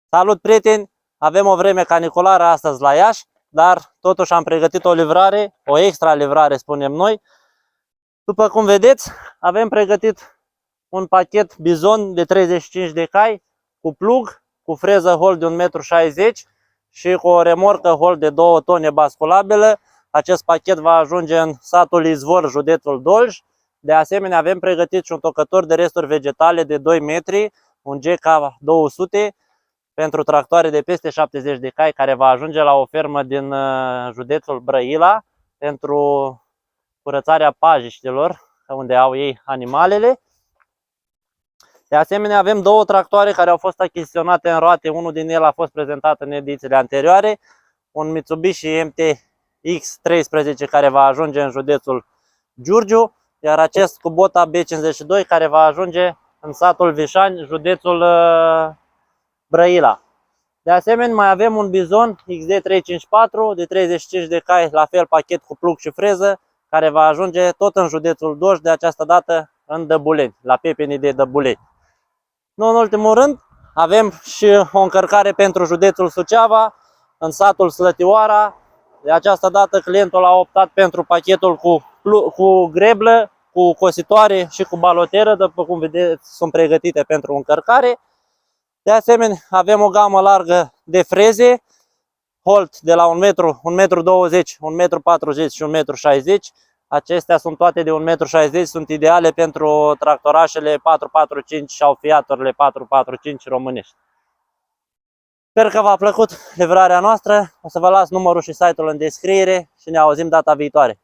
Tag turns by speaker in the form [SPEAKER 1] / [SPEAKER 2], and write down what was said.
[SPEAKER 1] Salut, prieteni! Avem o vreme caniculară astăzi la Iași, dar totuși am pregătit o livrare, o extra livrare spunem noi. După cum vedeți, avem pregătit un pachet bizon de 35 de cai cu plug, cu freză hol de 1,60 m și cu o remorcă hol de 2 tone basculabilă. Acest pachet va ajunge în satul Izvor, județul Dolj. De asemenea, avem pregătit și un tocător de resturi vegetale de 2 metri, un GK200, pentru tractoare de peste 70 de cai, care va ajunge la o fermă din județul Brăila pentru curățarea pajiștilor, unde au ei animalele. De asemenea, avem două tractoare care au fost achiziționate în roate. Unul din ele a fost prezentat în edițiile anterioare, un Mitsubishi MT-X13 care va ajunge în județul Giurgiu, iar acest Kubota B52 care va ajunge în satul Vișani, județul Brăila. De asemenea, mai avem un bizon XD354 de 35 de cai, la fel pachet cu plug și freză, care va ajunge tot în județul Dolj, de această dată în Dăbuleni, la Pepenii de Dăbuleni. Nu în ultimul rând, avem și o încărcare pentru județul Suceava, în satul Slătioara. De această dată clientul a optat pentru pachetul cu greblă, cu cositoare și cu baloteră, după cum vedeți sunt pregătite pentru încărcare. De asemenea, avem o gamă largă de freze, Holt de la 1 m, 1,20 m, 1,40 m și 1,60 m. Acestea sunt toate de 1,60 m, sunt ideale pentru tractorașele 4x5 sau fiaturile 4x5 românești. Sper că v-a plăcut livrarea noastră, o să vă las numărul și site-ul în descriere și ne auzim data viitoare.